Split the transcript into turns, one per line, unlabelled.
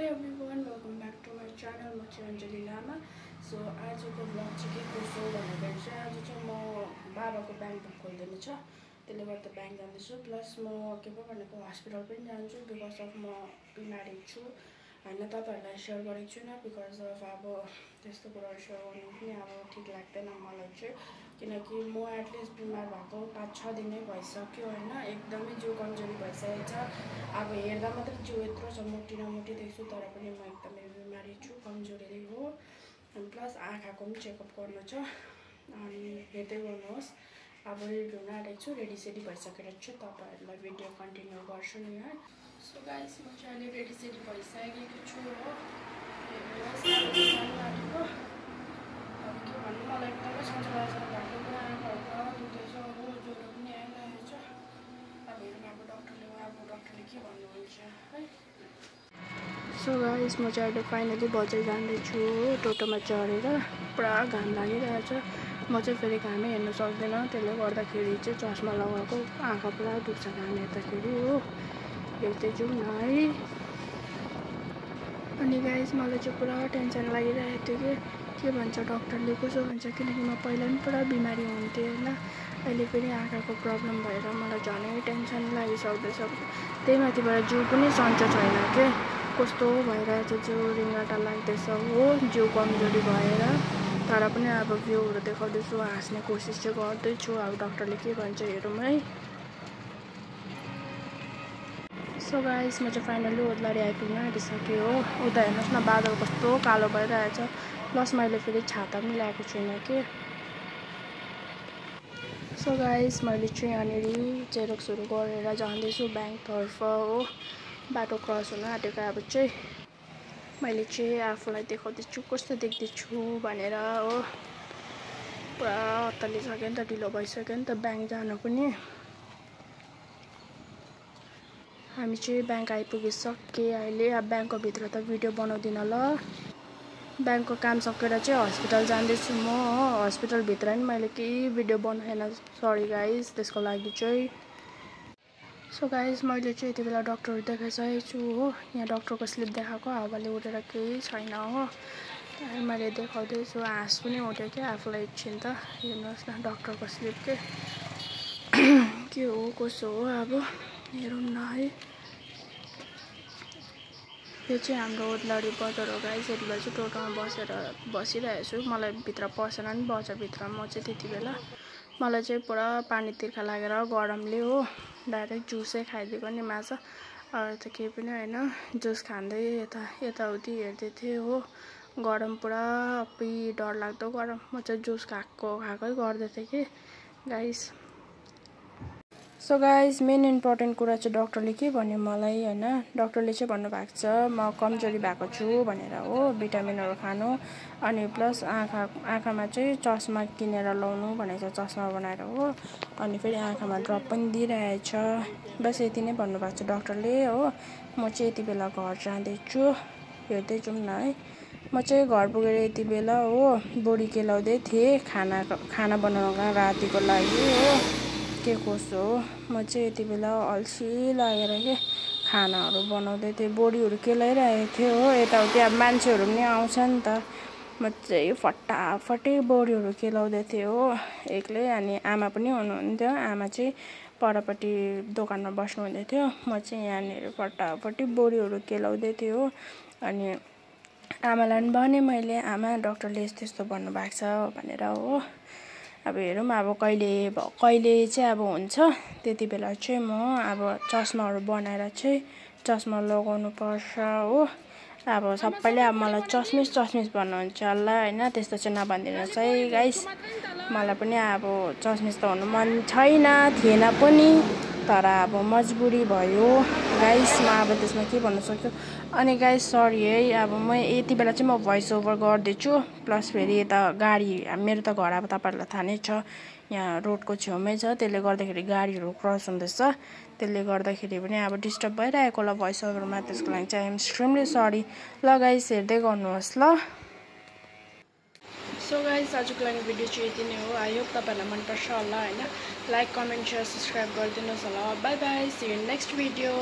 everyone, welcome back to my channel. म चाहिँ अञ्जली लामा. So आजको भ्लग चाहिँ के कसो भन्दाखेरि चाहिँ आज चाहिँ म बाबाको ब्याङ्क बुक खोल्दिनु छ. त्यसले गर्दा ब्याङ्क जान्दैछु. प्लस म के पो भनेको हस्पिटल पनि जान्छु बिकज अफ म बिमारी छु. हैन तपाईहरुलाई शेयर गरेको छुइनँ बिकज अफ अब त्यस्तो कुराहरु शेयर गर्नु पनि अब ठीक लाग्दैन मलाई चाहिँ. किनकि म एटलिस्ट बिमार भएको 5-6 दिन नै भइसक्यो हैन. एकदमै जिउ कमजोरी भइसकेको छ. अब हेर्दा मात्रै जिउ यत्रो छ मोटी न मोटी देख्छु तर पनि म एकदमै बिमारी छु, कमजोरी हो. अनि प्लस आँखाको पनि चेकअप गर्नु छ. अनि हेर्दै गर्नुहोस्. अब रेडी हुन आँटेको छु, रेडी सेडी भइसकेर छु. तपाईहरुलाई भिडियो कन्टिन्यू गर्छु नि है. सो गाइस म चाहिँ अहिले रेडी सेडी भइसकेको छु हो. अब के भन्नु मलाई एकदमै सन्चो लाग्छ भएको पुरा आँखाहरु दुख्दैछ हो, ज्वरो पनि आइरहेको छ. अब हेरौँ अब डाक्टरले के भन्नुहुन्छ है. सो गाइस म चाहिँ अहिले फाइनली बजार जाँदैछु हो. टोटोमा चढेर पुरा घाम लागिरहेछ. म चाहिँ फेरि घामै हेर्न सक्दिनँ. त्यसले गर्दाखेरि चाहिँ चस्मा लगाएको आँखा पुरा दुख्छ घाम हेर्दाखेरि हो. हेर्दै जाउँ न है. अनि गाइस मलाई चाहिँ पुरा टेन्सन लागिरहेको थियो के भन्छ डाक्टरले कसो भन्छ. किनकि म पहिला पनि पुरा बिमारी हुन्थेँ हैन. अहिले फेरि आँखाको प्रब्लम भएर मलाई झनै टेन्सन लागिसक्दैछ. त्यही माथिबाट जिउ पनि सन्चो छैन के. कस्तो भइरहेछ जिउ रिङ्गाटा लाग्दैछ हो, जिउ कमजोरी भएर. तर पनि अब भ्यूहरू देखाउँदैछु, हाँस्ने कोसिस चाहिँ गर्दैछु. अब डाक्टरले के भन्छ हेरौँ है. सो गाइस म चाहिँ फाइनली ओद्लाडी आइपुग्न आँटिसकेँ हो. उता हेर्नुहोस् न बादल कस्तो कालो भइरहेछ. प्लस मैले फेरि छाता पनि ल्याएको छुइनँ के. सो गाइस मैले चाहिँ यहाँनिर जेरक्सहरू गरेर जाँदैछु ब्याङ्कतर्फ हो. बाटो क्रस हुन आँटेको अब चाहिँ मैले चाहिँ आफूलाई देखाउँदैछु कस्तो देख्दैछु भनेर हो. पुरा अत्तालिसक्यो नि त, ढिलो भइसक्यो नि त ब्याङ्क जानु पनि. हामी चाहिँ ब्याङ्क आइपुगिसक्यो अहिले. अब ब्याङ्कको भित्र त भिडियो बनाउँदिनँ ल. ब्याङ्कको काम सकेर चाहिँ हस्पिटल जाँदैछु म हो. हस्पिटलभित्र नि मैले केही भिडियो बनाएन, सरी गाइस त्यसको लागि चाहिँ. सो गाइस मैले चाहिँ यति बेला डक्टर देखाइसकेको छु हो. यहाँ डक्टरको स्लिप देखाएको हावाले उठेर केही छैन हो. मैले देखाउँदैछु, हाँस पनि उठ्यो क्या आफूलाई एकछिन त. हेर्नुहोस् न डक्टरको स्लिप के हो कसो हो अब हेरौँ न है. यो चाहिँ हाम्रो ओद्लाडी बजार हो गाइस. यति बेला चाहिँ टोटोमा बसिरहेको छु. मलाई भित्र पसेन नि बजारभित्र. म चाहिँ त्यति बेला मलाई चाहिँ पुरा पानी तिर्खा लागेर गरमले हो डाइरेक्ट जुसै खाइदिएको नि माछा. अरू त केही पनि होइन. जुस खाँदै यताउति हेर्दै थिएँ हो. गरम पुरा अपी डरलाग्दो गरम. म चाहिँ जुस खाएकै गर्दै थिएँ कि guys. So guys main important कुरा चाहिँ डाक्टरले के भन्यो मलाई हैन. डाक्टरले चाहिँ भन्नुभएको छ म कमजोरी भएको छु भनेर हो. भिटामिनहरू खानु अनि प्लस आँखामा चाहिँ चस्मा किनेर लाउनु भनेको छ, चस्मा बनाएर हो. अनि फेरि आँखामा ड्रप पनि दिइरहेछ. बस यति नै भन्नुभएको छ डाक्टरले हो. म चाहिँ यति बेला घर जाँदैछु. हेर्दै जाउँ न है. म चाहिँ घर पुगेर यति बेला हो बोडी केलाउँदै थिएँ खाना बनाउनका रातिको लागि हो. के कसो हो. म चाहिँ यति बेला अल्छी लागेर के खानाहरू बनाउँदै थिएँ, बोडीहरू केलाइरहेको थिएँ हो. यताउति अब मान्छेहरू पनि आउँछ नि त. म चाहिँ फटाफटै बोडीहरू केलाउँदै थिएँ हो एक्लै. अनि आमा पनि हुनुहुन्थ्यो. आमा चाहिँ परपट्टि दोकानमा बस्नु हुँदै थियो. म चाहिँ यहाँनिर फटाफटी बोडीहरू केलाउँदै थिएँ हो. अनि आमालाई पनि भने मैले आमा डाक्टरले यस्तो भन्नुभएको छ भनेर हो. अब हेरौँ अब कहिले चाहिँ अब हुन्छ त्यति बेला चाहिँ म अब चस्माहरू बनाएर चाहिँ चस्मा लगाउनु पर्छ हो. अब सबैले अब मलाई चस्मिस भन्नुहुन्छ होला हैन. त्यस्तो चाहिँ नभनिदिनुहोस् है गाइस. मलाई पनि अब चस्मिस त हुनु मन थिएन पनि. तर अब मजबुरी भयो गाइस. म अब त्यसमा के भन्न सक्छु. अनि गाइस सरी है. अब म यति बेला चाहिँ म भोइस ओभर गर्दैछु. प्लस फेरि यता गाडी मेरो त घर अब तपाईँहरूलाई थाहा नै छ यहाँ रोडको छेउमै छ. त्यसले गर्दाखेरि गाडीहरू क्रस हुँदैछ. त्यसले गर्दाखेरि पनि अब डिस्टर्ब भइरहेको होला भोइस ओभरमा. त्यसको लागि चाहिँ आइ एम एक्सट्रिमली सरी. ल गाइस हेर्दै गर्नुहोस् ल. सो गाइस आजको लागि भिडियो चाहिँ यति नै हो. आई होप तपाईँहरूलाई मनपर्छ होला हैन. लाइक कमेन्ट सेयर सब्सक्राइब गरिदिनुहोस् होला. Bye bye. See you in next video.